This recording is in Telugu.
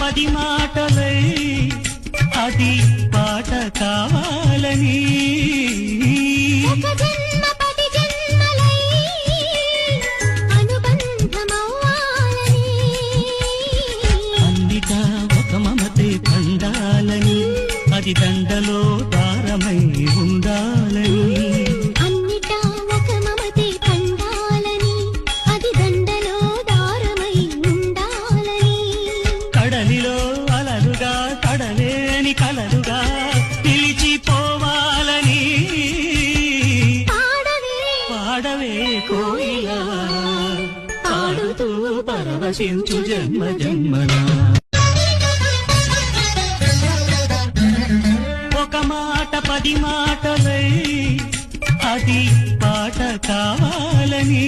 పది మాటలై అది పాట కావాలని అన్నిటా ఒక మమతే పండాలని అది దండలో దారమై ఉండాలని కడలిలో అలలుగా కడలేని కలలుగా నిలిచిపోవాలని పాడవే కోయిలా పాడుతూ పరవశించు జన్మ జన్మనా ఒక మాట పది మాటలై అది పాట కావాలని